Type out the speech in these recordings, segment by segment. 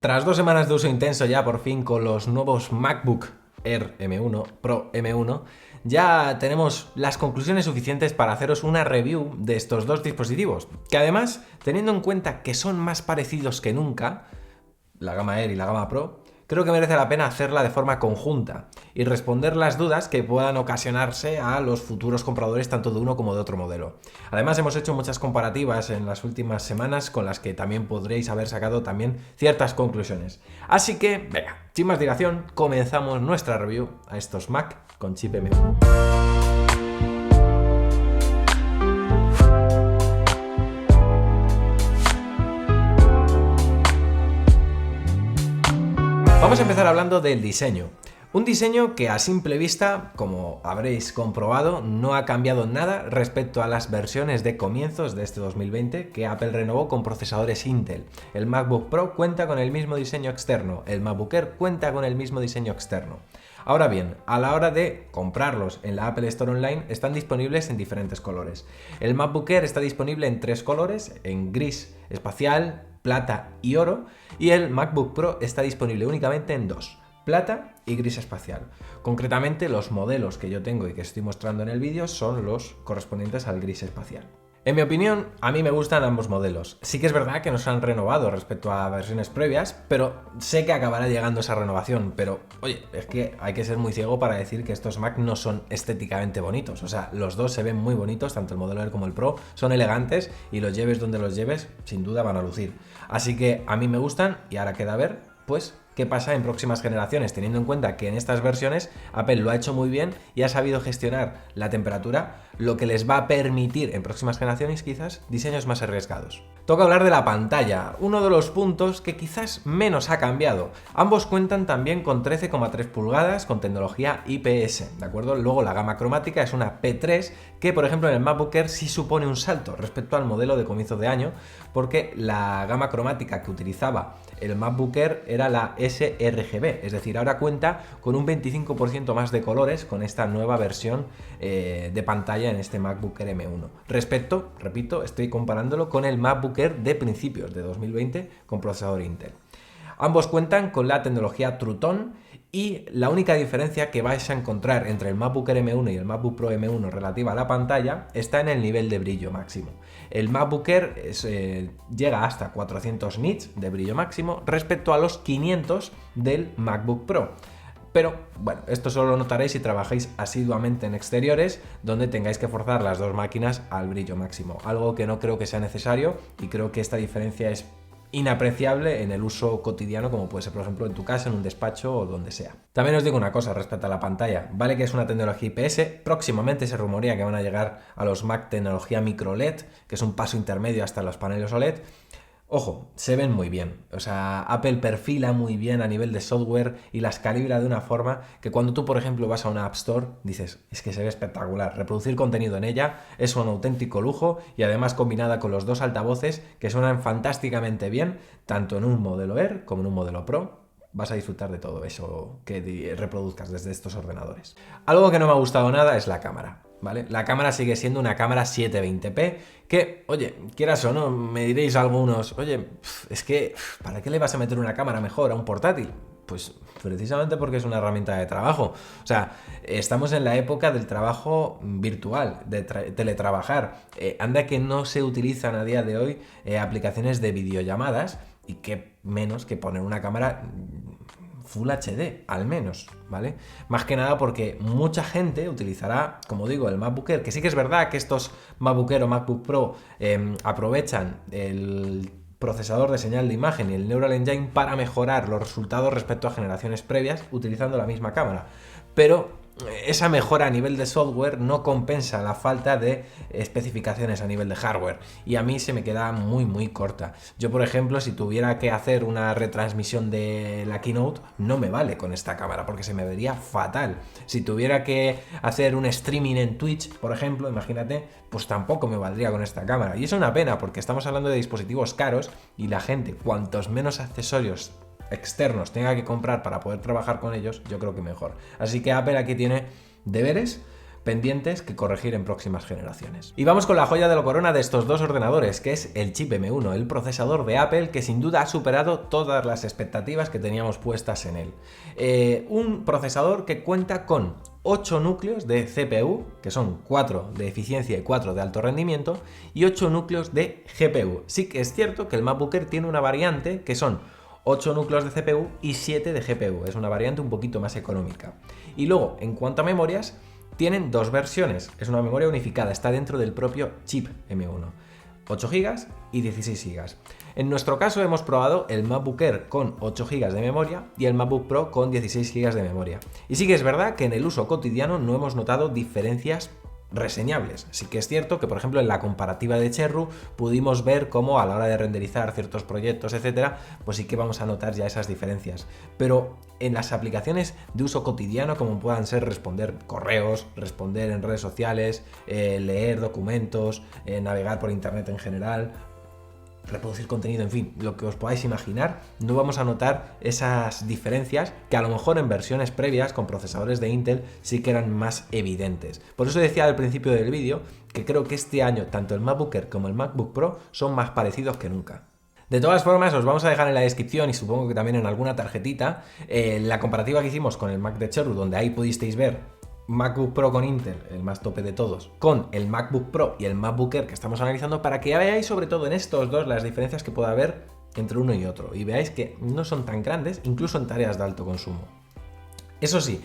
Tras 2 semanas de uso intenso ya por fin con los nuevos MacBook Air M1, Pro M1, ya tenemos las conclusiones suficientes para haceros una review de estos dos dispositivos, que además, teniendo en cuenta que son más parecidos que nunca, la gama Air y la gama Pro, creo que merece la pena hacerla de forma conjunta y responder las dudas que puedan ocasionarse a los futuros compradores tanto de uno como de otro modelo. Además, hemos hecho muchas comparativas en las últimas semanas con las que también podréis haber sacado también ciertas conclusiones. Así que, venga, sin más dilación, comenzamos nuestra review a estos Mac con chip M1. Vamos a empezar hablando del diseño. Un diseño que a simple vista, como habréis comprobado, no ha cambiado nada respecto a las versiones de comienzos de este 2020 que Apple renovó con procesadores Intel. El MacBook Pro cuenta con el mismo diseño externo, el MacBook Air cuenta con el mismo diseño externo. Ahora bien, a la hora de comprarlos en la Apple Store Online están disponibles en diferentes colores. El MacBook Air está disponible en 3 colores, en gris espacial, plata y oro, y el MacBook Pro está disponible únicamente en 2, plata y gris espacial. Concretamente, los modelos que yo tengo y que estoy mostrando en el vídeo son los correspondientes al gris espacial. En mi opinión, a mí me gustan ambos modelos. Sí que es verdad que no se han renovado respecto a versiones previas, pero sé que acabará llegando esa renovación. Pero, oye, es que hay que ser muy ciego para decir que estos Mac no son estéticamente bonitos. O sea, los dos se ven muy bonitos, tanto el modelo Air como el Pro, son elegantes y los lleves donde los lleves, sin duda van a lucir. Así que a mí me gustan y ahora queda ver, pues, qué pasa en próximas generaciones, teniendo en cuenta que en estas versiones Apple lo ha hecho muy bien y ha sabido gestionar la temperatura, lo que les va a permitir en próximas generaciones quizás diseños más arriesgados. Toca hablar de la pantalla, uno de los puntos que quizás menos ha cambiado. Ambos cuentan también con 13,3 pulgadas con tecnología IPS, ¿de acuerdo? Luego la gama cromática es una P3 que, por ejemplo, en el MacBook Air sí supone un salto respecto al modelo de comienzo de año, porque la gama cromática que utilizaba el MacBook Air era la sRGB, es decir, ahora cuenta con un 25% más de colores con esta nueva versión de pantalla en este MacBook Air M1. Respecto, repito, estoy comparándolo con el MacBook Air de principios de 2020 con procesador Intel. Ambos cuentan con la tecnología True Tone y la única diferencia que vais a encontrar entre el MacBook Air M1 y el MacBook Pro M1 relativa a la pantalla está en el nivel de brillo máximo. El MacBook Air llega hasta 400 nits de brillo máximo respecto a los 500 del MacBook Pro. Pero bueno, esto solo lo notaréis si trabajáis asiduamente en exteriores donde tengáis que forzar las dos máquinas al brillo máximo, algo que no creo que sea necesario y creo que esta diferencia es inapreciable en el uso cotidiano, como puede ser por ejemplo en tu casa, en un despacho o donde sea. También os digo una cosa respecto a la pantalla, vale que es una tecnología IPS, próximamente se rumorea que van a llegar a los Mac tecnología micro LED, que es un paso intermedio hasta los paneles OLED. Ojo, se ven muy bien, o sea, Apple perfila muy bien a nivel de software y las calibra de una forma que cuando tú, por ejemplo, vas a una App Store, dices, es que se ve espectacular, reproducir contenido en ella es un auténtico lujo y además combinada con los dos altavoces que suenan fantásticamente bien, tanto en un modelo Air como en un modelo Pro. Vas a disfrutar de todo eso que reproduzcas desde estos ordenadores. Algo que no me ha gustado nada es la cámara, ¿vale? La cámara sigue siendo una cámara 720p que, oye, quieras o no, me diréis algunos, oye, es que, ¿para qué le vas a meter una cámara mejor a un portátil? Pues precisamente porque es una herramienta de trabajo. O sea, estamos en la época del trabajo virtual, de teletrabajar. Anda que no se utilizan a día de hoy aplicaciones de videollamadas y qué menos que poner una cámara Full HD, al menos, ¿vale? Más que nada porque mucha gente utilizará, como digo, el MacBook Air, que sí que es verdad que estos MacBook Air o MacBook Pro aprovechan el procesador de señal de imagen y el Neural Engine para mejorar los resultados respecto a generaciones previas utilizando la misma cámara. Pero esa mejora a nivel de software no compensa la falta de especificaciones a nivel de hardware y a mí se me queda muy corta. Yo, por ejemplo, si tuviera que hacer una retransmisión de la Keynote, no me vale con esta cámara porque se me vería fatal. Si tuviera que hacer un streaming en Twitch, por ejemplo, imagínate, pues tampoco me valdría con esta cámara. Y es una pena porque estamos hablando de dispositivos caros y la gente, cuantos menos accesorios externos tenga que comprar para poder trabajar con ellos, yo creo que mejor. Así que Apple aquí tiene deberes pendientes que corregir en próximas generaciones. Y vamos con la joya de la corona de estos dos ordenadores, que es el chip M1, el procesador de Apple, que sin duda ha superado todas las expectativas que teníamos puestas en él. Un procesador que cuenta con 8 núcleos de CPU, que son 4 de eficiencia y 4 de alto rendimiento, y 8 núcleos de GPU. Sí que es cierto que el MacBook Air tiene una variante que son 8 núcleos de CPU y 7 de GPU, es una variante un poquito más económica. Y luego, en cuanto a memorias, tienen dos versiones, es una memoria unificada, está dentro del propio chip M1, 8 GB y 16 GB. En nuestro caso hemos probado el MacBook Air con 8 GB de memoria y el MacBook Pro con 16 GB de memoria. Y sí que es verdad que en el uso cotidiano no hemos notado diferencias reseñables. Sí que es cierto que, por ejemplo, en la comparativa de Cherru pudimos ver cómo a la hora de renderizar ciertos proyectos, etcétera, pues sí que vamos a notar ya esas diferencias. Pero en las aplicaciones de uso cotidiano, como puedan ser responder correos, responder en redes sociales, leer documentos, navegar por internet en general, reproducir contenido, en fin, lo que os podáis imaginar, no vamos a notar esas diferencias que a lo mejor en versiones previas con procesadores de Intel sí que eran más evidentes. Por eso decía al principio del vídeo que creo que este año tanto el MacBook Air como el MacBook Pro son más parecidos que nunca. De todas formas, os vamos a dejar en la descripción y supongo que también en alguna tarjetita la comparativa que hicimos con el Mac de Cherru, donde ahí pudisteis ver MacBook Pro con Intel, el más tope de todos, con el MacBook Pro y el MacBook Air que estamos analizando, para que ya veáis sobre todo en estos dos las diferencias que puede haber entre uno y otro y veáis que no son tan grandes, incluso en tareas de alto consumo. Eso sí,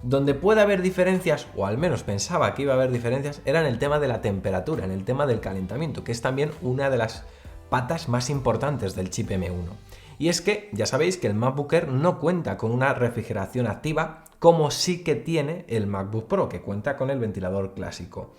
donde puede haber diferencias, o al menos pensaba que iba a haber diferencias, era en el tema de la temperatura, en el tema del calentamiento, que es también una de las patas más importantes del chip M1. Y es que ya sabéis que el MacBook Air no cuenta con una refrigeración activa, como sí que tiene el MacBook Pro, que cuenta con el ventilador clásico.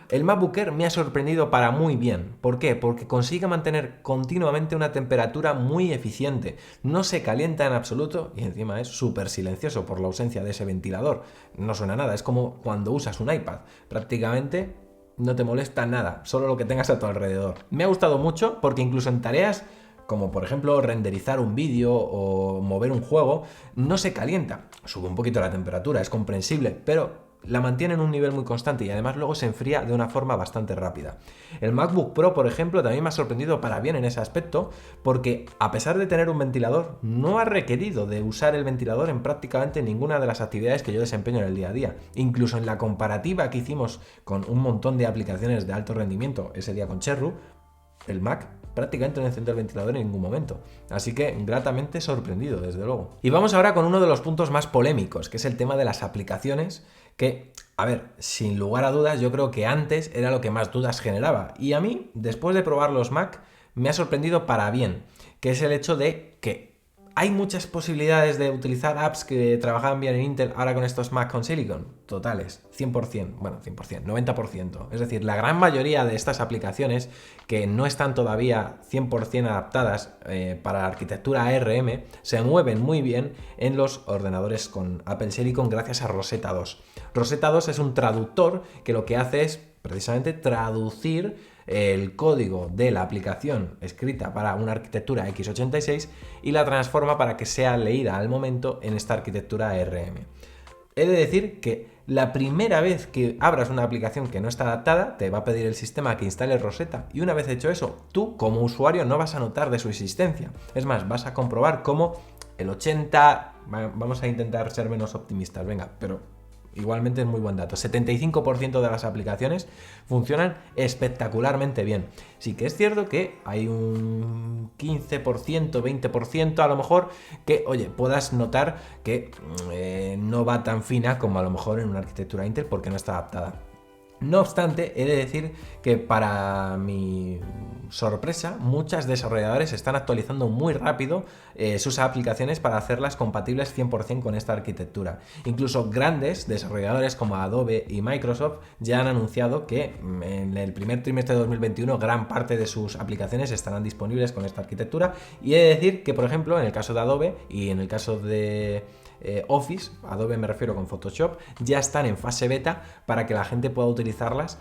El MacBook Air me ha sorprendido para muy bien. ¿Por qué? Porque consigue mantener continuamente una temperatura muy eficiente. No se calienta en absoluto y encima es súper silencioso por la ausencia de ese ventilador. No suena nada, es como cuando usas un iPad. Prácticamente no te molesta nada, solo lo que tengas a tu alrededor. Me ha gustado mucho porque incluso en tareas como por ejemplo renderizar un vídeo o mover un juego, no se calienta. Sube un poquito la temperatura, es comprensible, pero la mantiene en un nivel muy constante y además luego se enfría de una forma bastante rápida. El MacBook Pro, por ejemplo, también me ha sorprendido para bien en ese aspecto, porque a pesar de tener un ventilador, no ha requerido de usar el ventilador en prácticamente ninguna de las actividades que yo desempeño en el día a día. Incluso en la comparativa que hicimos con un montón de aplicaciones de alto rendimiento ese día con Cherru, el Mac prácticamente no encendió el ventilador en ningún momento. Así que gratamente sorprendido, desde luego. Y vamos ahora con uno de los puntos más polémicos, que es el tema de las aplicaciones, que, a ver, sin lugar a dudas, yo creo que antes era lo que más dudas generaba. Y a mí, después de probar los Mac, me ha sorprendido para bien, que es el hecho de que hay muchas posibilidades de utilizar apps que trabajaban bien en Intel ahora con estos Mac con Silicon. Totales, 100%, bueno, 100%, 90%. Es decir, la gran mayoría de estas aplicaciones que no están todavía 100% adaptadas para la arquitectura ARM, se mueven muy bien en los ordenadores con Apple Silicon gracias a Rosetta 2. Rosetta 2 es un traductor que lo que hace es precisamente traducir el código de la aplicación escrita para una arquitectura x86 y la transforma para que sea leída al momento en esta arquitectura ARM. He de decir que la primera vez que abras una aplicación que no está adaptada, te va a pedir el sistema que instales Rosetta, y una vez hecho eso, tú como usuario no vas a notar de su existencia. Es más, vas a comprobar cómo el 80, vamos a intentar ser menos optimistas, venga, pero igualmente es muy buen dato. 75% de las aplicaciones funcionan espectacularmente bien. Sí que es cierto que hay un 15%, 20% a lo mejor que, oye, puedas notar que no va tan fina como a lo mejor en una arquitectura Intel porque no está adaptada. No obstante, he de decir que para mi sorpresa, muchos desarrolladores están actualizando muy rápido sus aplicaciones para hacerlas compatibles 100% con esta arquitectura. Incluso grandes desarrolladores como Adobe y Microsoft ya han anunciado que en el primer trimestre de 2021 gran parte de sus aplicaciones estarán disponibles con esta arquitectura. Y he de decir que, por ejemplo, en el caso de Adobe y en el caso de Office, Adobe me refiero con Photoshop, ya están en fase beta para que la gente pueda utilizarlas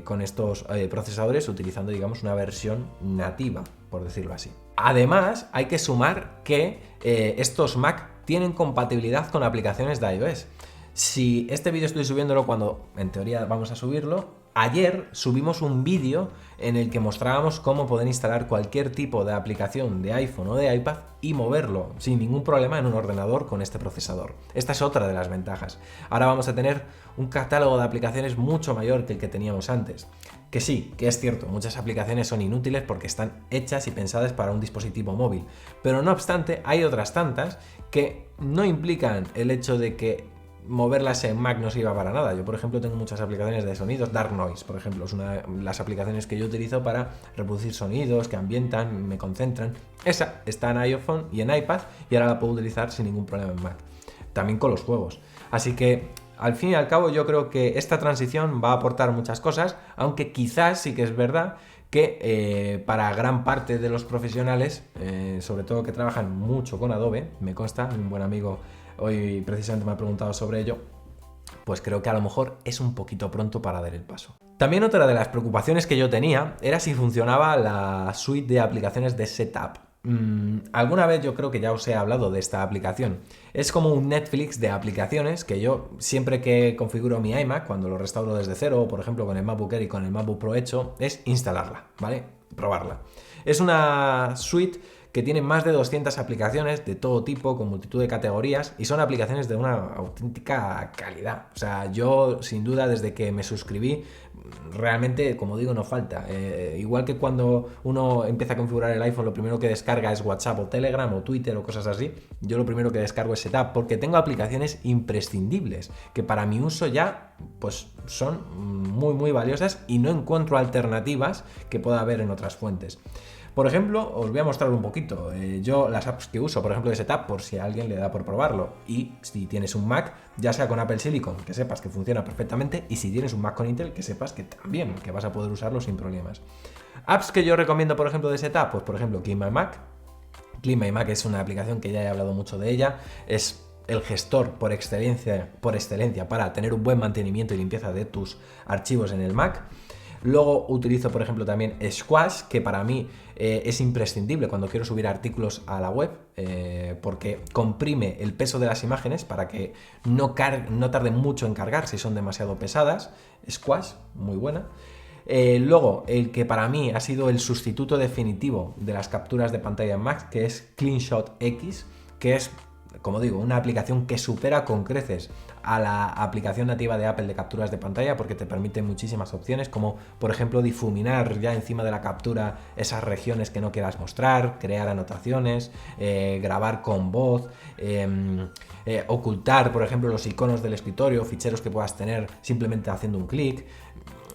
con estos procesadores utilizando, digamos, una versión nativa, por decirlo así. Además, hay que sumar que estos Mac tienen compatibilidad con aplicaciones de iOS. Si este vídeo estoy subiéndolo cuando en teoría vamos a subirlo, ayer subimos un vídeo en el que mostrábamos cómo poder instalar cualquier tipo de aplicación de iPhone o de iPad y moverlo sin ningún problema en un ordenador con este procesador. Esta es otra de las ventajas. Ahora vamos a tener un catálogo de aplicaciones mucho mayor que el que teníamos antes. Que sí, que es cierto, muchas aplicaciones son inútiles porque están hechas y pensadas para un dispositivo móvil, pero no obstante hay otras tantas que no implican el hecho de que moverlas en Mac no sirva para nada. Yo, por ejemplo, tengo muchas aplicaciones de sonidos. Dark Noise, por ejemplo, es una de las aplicaciones que yo utilizo para reproducir sonidos que ambientan, me concentran. Esa está en iPhone y en iPad y ahora la puedo utilizar sin ningún problema en Mac. También con los juegos. Así que, al fin y al cabo, yo creo que esta transición va a aportar muchas cosas, aunque quizás sí que es verdad que para gran parte de los profesionales, sobre todo que trabajan mucho con Adobe, me consta, un buen amigo hoy precisamente me ha preguntado sobre ello, pues creo que a lo mejor es un poquito pronto para dar el paso. También otra de las preocupaciones que yo tenía era si funcionaba la suite de aplicaciones de Setup. Alguna vez yo creo que ya os he hablado de esta aplicación. Es como un Netflix de aplicaciones que yo siempre que configuro mi iMac, cuando lo restauro desde cero, o por ejemplo con el MacBook Air y con el MacBook Pro hecho, es instalarla, ¿vale? Probarla. Es una suite que tiene más de 200 aplicaciones de todo tipo, con multitud de categorías, y son aplicaciones de una auténtica calidad. O sea, yo sin duda desde que me suscribí, realmente, como digo, no falta. Igual que cuando uno empieza a configurar el iPhone, lo primero que descarga es WhatsApp o Telegram o Twitter o cosas así, yo lo primero que descargo es Setup, porque tengo aplicaciones imprescindibles, que para mi uso ya pues son muy valiosas y no encuentro alternativas que pueda haber en otras fuentes. Por ejemplo, os voy a mostrar un poquito. Yo las apps que uso, por ejemplo, de Setup, por si a alguien le da por probarlo. Y si tienes un Mac, ya sea con Apple Silicon, que sepas que funciona perfectamente. Y si tienes un Mac con Intel, que sepas que también, que vas a poder usarlo sin problemas. Apps que yo recomiendo, por ejemplo, de Setup, pues por ejemplo, Clean My Mac. Clean My Mac es una aplicación que ya he hablado mucho de ella. Es el gestor por excelencia para tener un buen mantenimiento y limpieza de tus archivos en el Mac. Luego utilizo, por ejemplo, también Squash, que para mí es imprescindible cuando quiero subir artículos a la web, porque comprime el peso de las imágenes para que no tarde mucho en cargar si son demasiado pesadas. Squash, muy buena. Luego, el que para mí ha sido el sustituto definitivo de las capturas de pantalla en Mac, que es CleanShot X, que es, como digo, una aplicación que supera con creces a la aplicación nativa de Apple de capturas de pantalla, porque te permite muchísimas opciones, como por ejemplo difuminar ya encima de la captura esas regiones que no quieras mostrar, crear anotaciones, grabar con voz, ocultar por ejemplo los iconos del escritorio, ficheros que puedas tener simplemente haciendo un clic.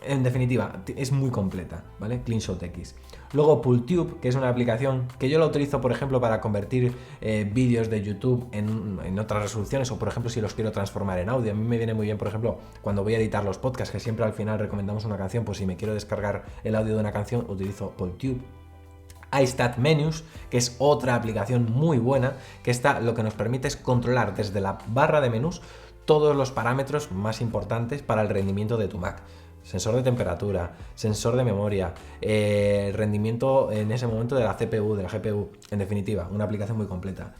En definitiva, es muy completa, ¿vale? CleanShot X. Luego PultTube, que es una aplicación que yo la utilizo, por ejemplo, para convertir vídeos de YouTube en otras resoluciones, o por ejemplo, si los quiero transformar en audio. A mí me viene muy bien, por ejemplo, cuando voy a editar los podcasts, que siempre al final recomendamos una canción, pues si me quiero descargar el audio de una canción, utilizo PultTube. iStat Menus, que es otra aplicación muy buena, que lo que nos permite es controlar desde la barra de menús todos los parámetros más importantes para el rendimiento de tu Mac. Sensor de temperatura, sensor de memoria, rendimiento en ese momento de la CPU, de la GPU, en definitiva, una aplicación muy completa.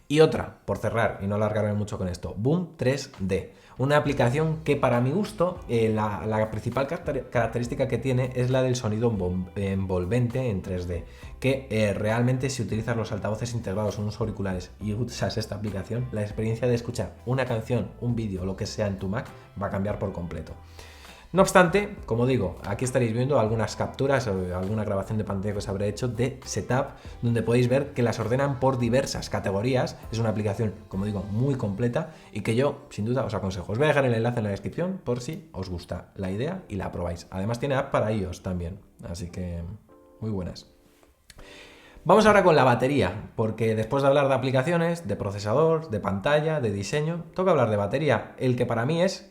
Y otra, por cerrar y no alargarme mucho con esto, Boom 3D, una aplicación que para mi gusto la principal característica que tiene es la del sonido envolvente en 3D, que realmente si utilizas los altavoces integrados en unos auriculares y usas esta aplicación, la experiencia de escuchar una canción, un vídeo, lo que sea en tu Mac va a cambiar por completo. No obstante, como digo, aquí estaréis viendo algunas capturas o alguna grabación de pantalla que os habré hecho de Setup, donde podéis ver que las ordenan por diversas categorías. Es una aplicación, como digo, muy completa y que yo, sin duda, os aconsejo. Os voy a dejar el enlace en la descripción por si os gusta la idea y la probáis. Además tiene app para iOS también, así que muy buenas. Vamos ahora con la batería, porque después de hablar de aplicaciones, de procesador, de pantalla, de diseño, toca hablar de batería, el que para mí es,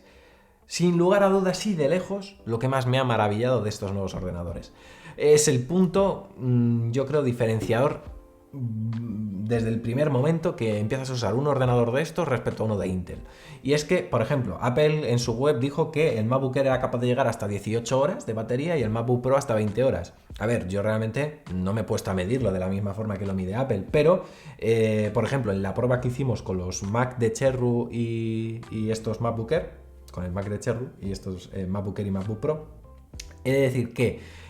sin lugar a dudas y de lejos, lo que más me ha maravillado de estos nuevos ordenadores. Es el punto, yo creo, diferenciador desde el primer momento que empiezas a usar un ordenador de estos respecto a uno de Intel. Y es que, por ejemplo, Apple en su web dijo que el MacBook Air era capaz de llegar hasta 18 horas de batería y el MacBook Pro hasta 20 horas. A ver, yo realmente no me he puesto a medirlo de la misma forma que lo mide Apple, pero, por ejemplo, en la prueba que hicimos con los Mac de Cherry y estos MacBook Air, con el Mac de Cherry y estos MacBook Air y MacBook Pro, he de decir que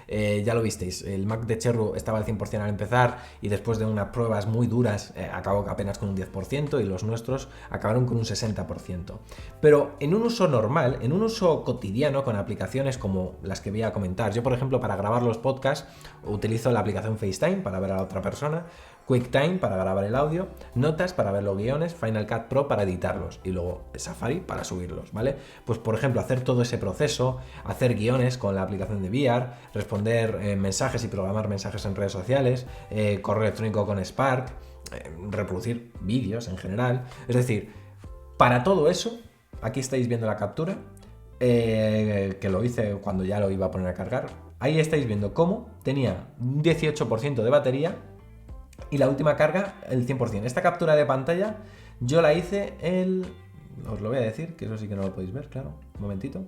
ya lo visteis, el Mac de Cherry estaba al 100% al empezar y después de unas pruebas muy duras acabó apenas con un 10% y los nuestros acabaron con un 60%. Pero en un uso normal, en un uso cotidiano con aplicaciones como las que voy a comentar, yo por ejemplo para grabar los podcasts utilizo la aplicación FaceTime para ver a la otra persona, QuickTime para grabar el audio, Notas para ver los guiones, Final Cut Pro para editarlos y luego Safari para subirlos, ¿vale? Pues por ejemplo hacer todo ese proceso, hacer guiones con la aplicación de VR, responder mensajes y programar mensajes en redes sociales, correo electrónico con Spark, reproducir vídeos en general, es decir, para todo eso, aquí estáis viendo la captura, que lo hice cuando ya lo iba a poner a cargar, ahí estáis viendo cómo tenía un 18% de batería y la última carga el 100%. Esta captura de pantalla yo la hice os lo voy a decir, que eso sí que no lo podéis ver, claro, un momentito.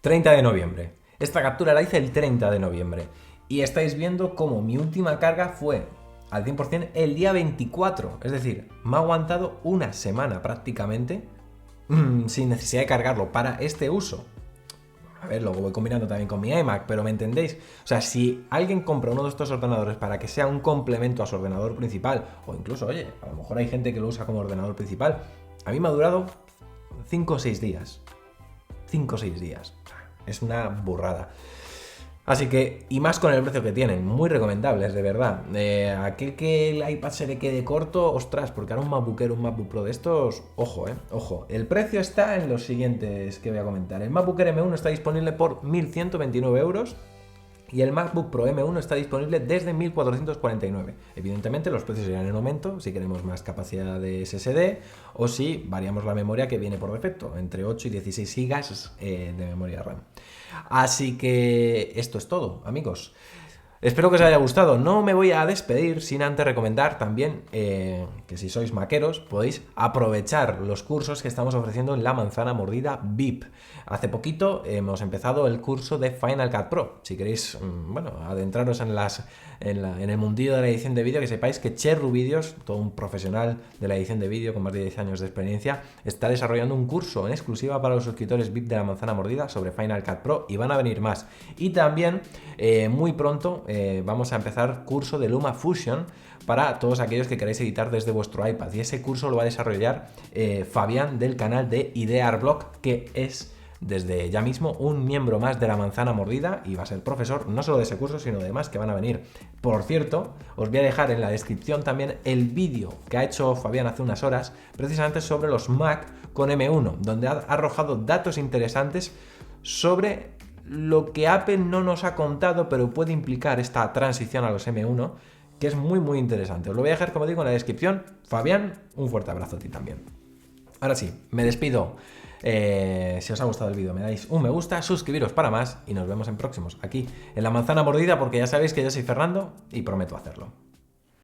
30 de noviembre. Esta captura la hice el 30 de noviembre. Y estáis viendo cómo mi última carga fue al 100% el día 24. Es decir, me ha aguantado una semana prácticamente sin necesidad de cargarlo para este uso. A ver, luego voy combinando también con mi iMac, pero ¿me entendéis? O sea, si alguien compra uno de estos ordenadores para que sea un complemento a su ordenador principal, o incluso, oye, a lo mejor hay gente que lo usa como ordenador principal, a mí me ha durado 5 o 6 días. 5 o 6 días. Es una burrada. Así que, y más con el precio que tienen, muy recomendables, de verdad. Aquel que el iPad se le quede corto, ostras, porque ahora un MacBook Air, un MacBook Pro de estos, ojo, ojo. El precio está en los siguientes que voy a comentar. El MacBook Air M1 está disponible por 1.129 euros y el MacBook Pro M1 está disponible desde 1.449. Evidentemente los precios irán en aumento si queremos más capacidad de SSD o si variamos la memoria que viene por defecto, entre 8 y 16 GB de memoria RAM. Así que esto es todo, amigos. Espero que os haya gustado. No me voy a despedir sin antes recomendar también que si sois maqueros podéis aprovechar los cursos que estamos ofreciendo en La Manzana Mordida VIP. Hace poquito hemos empezado el curso de Final Cut Pro. Si queréis, adentraros en el mundillo de la edición de vídeo, que sepáis que Cherry Videos, todo un profesional de la edición de vídeo con más de 10 años de experiencia, está desarrollando un curso en exclusiva para los suscriptores VIP de La Manzana Mordida sobre Final Cut Pro y van a venir más. Y también muy pronto vamos a empezar curso de LumaFusion para todos aquellos que queráis editar desde vuestro iPad, y ese curso lo va a desarrollar Fabián del canal de Idearblog, que es desde ya mismo un miembro más de La Manzana Mordida y va a ser profesor no solo de ese curso sino de demás que van a venir. Por cierto, os voy a dejar en la descripción también el vídeo que ha hecho Fabián hace unas horas precisamente sobre los Mac con M1, donde ha arrojado datos interesantes sobre lo que Apple no nos ha contado, pero puede implicar esta transición a los M1, que es muy muy interesante. Os lo voy a dejar, como digo, en la descripción. Fabián, un fuerte abrazo a ti también. Ahora sí, me despido. Si os ha gustado el vídeo, me dais un me gusta, suscribiros para más y nos vemos en próximos, aquí en La Manzana Mordida, porque ya sabéis que yo soy Fernando y prometo hacerlo.